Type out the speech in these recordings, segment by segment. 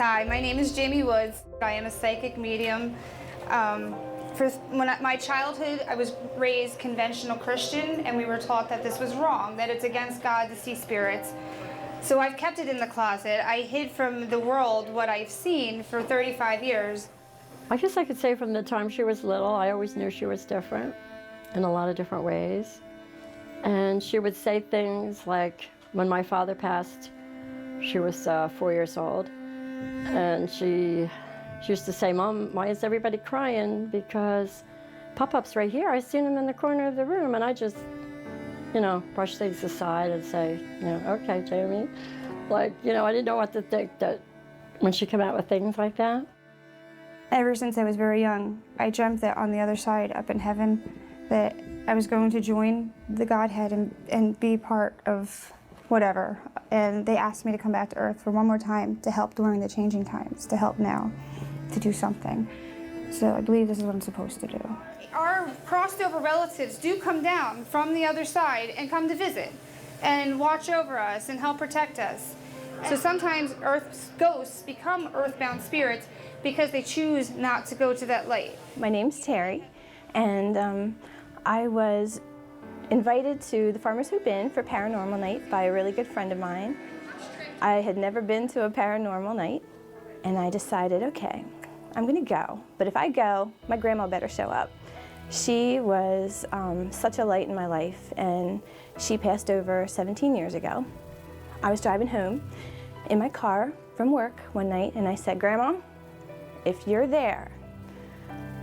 Hi, my name is Jamie Woods. I am a psychic medium. My childhood, I was raised conventional Christian, and we were taught that this was wrong, that it's against God to see spirits. So I've kept it in the closet. I hid from the world what I've seen for 35 years. I guess I could say from the time she was little, I always knew she was different in a lot of different ways. And she would say things like, when my father passed, she was 4 years old, and she used to say, "Mom, why is everybody crying? Because Pop-Up's right here. I seen him in the corner of the room." And I just, brush things aside and say, "Okay, Jamie." Like, I didn't know what to think that when she came out with things like that. Ever since I was very young, I dreamt that on the other side, up in heaven, that I was going to join the Godhead and be part of whatever. And they asked me to come back to Earth for one more time to help during the changing times, to help now, to do something. So I believe this is what I'm supposed to do. Our crossed over relatives do come down from the other side and come to visit and watch over us and help protect us. So sometimes Earth's ghosts become earthbound spirits because they choose not to go to that light. My name's Terry, and I was invited to the Farmer's Hoop Inn for Paranormal Night by a really good friend of mine. I had never been to a paranormal night, and I decided, okay, I'm gonna go. But if I go, my grandma better show up. She was such a light in my life, and she passed over 17 years ago. I was driving home in my car from work one night, and I said, "Grandma, if you're there,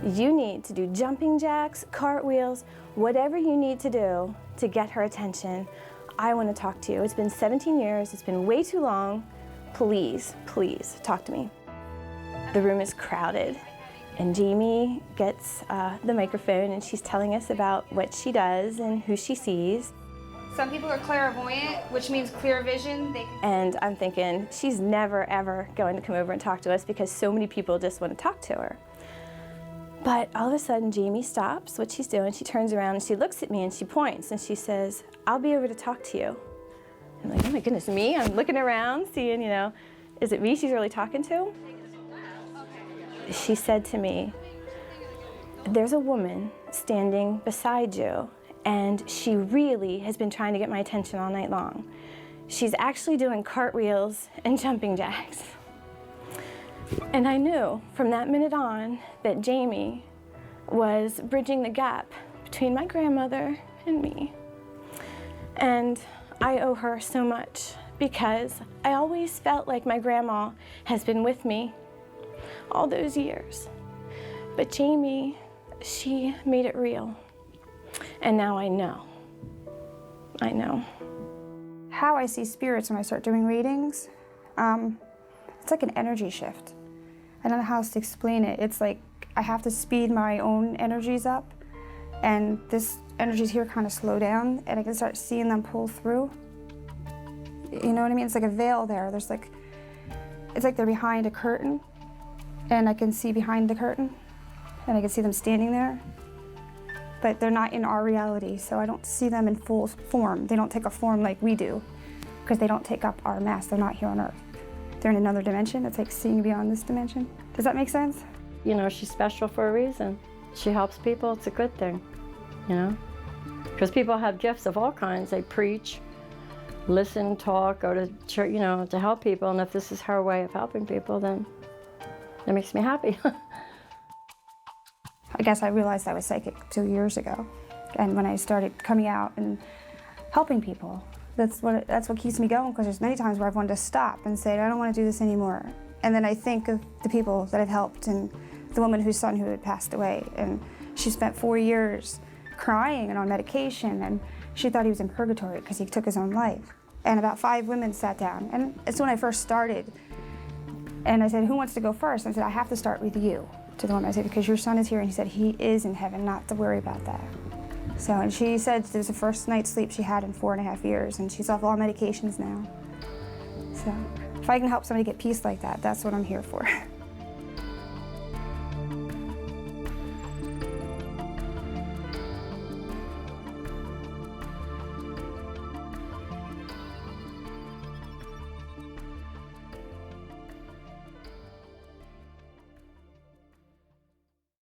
you need to do jumping jacks, cartwheels, whatever you need to do to get her attention. I want to talk to you. It's been 17 years. It's been way too long. Please, please talk to me." The room is crowded, and Jamie gets the microphone, and she's telling us about what she does and who she sees. Some people are clairvoyant, which means clear vision. And I'm thinking, she's never, ever going to come over and talk to us because so many people just want to talk to her. But all of a sudden, Jamie stops what she's doing. She turns around and she looks at me and she points and she says, "I'll be over to talk to you." I'm like, oh my goodness, me? I'm looking around, seeing, is it me she's really talking to? She said to me, "There's a woman standing beside you, and she really has been trying to get my attention all night long. She's actually doing cartwheels and jumping jacks." And I knew from that minute on that Jamie was bridging the gap between my grandmother and me. And I owe her so much because I always felt like my grandma has been with me all those years. But Jamie, she made it real. And now I know. I know. How I see spirits when I start doing readings, it's like an energy shift. I don't know how else to explain it. It's like I have to speed my own energies up, and this energies here kind of slow down, and I can start seeing them pull through. You know what I mean? It's like a veil there. It's like they're behind a curtain, and I can see behind the curtain, and I can see them standing there. But they're not in our reality, so I don't see them in full form. They don't take a form like we do, because they don't take up our mass. They're not here on Earth. They're in another dimension. It's like seeing beyond this dimension. Does that make sense? She's special for a reason. She helps people. It's a good thing, because people have gifts of all kinds. They preach, listen, talk, go to church, to help people. And if this is her way of helping people, then it makes me happy. I guess I realized I was psychic 2 years ago. And when I started coming out and helping people, that's what keeps me going, because there's many times where I've wanted to stop and say, I don't want to do this anymore. And then I think of the people that I've helped, and the woman whose son who had passed away, and she spent 4 years crying and on medication, and she thought he was in purgatory because he took his own life. And about 5 women sat down, and it's when I first started. And I said, "Who wants to go first?" And I said, "I have to start with you." To the woman, I said, "Because your son is here," and he said, "He is in heaven, not to worry about that." So, and she said it was the first night's sleep she had in 4.5 years, and she's off all medications now. So, if I can help somebody get peace like that, that's what I'm here for.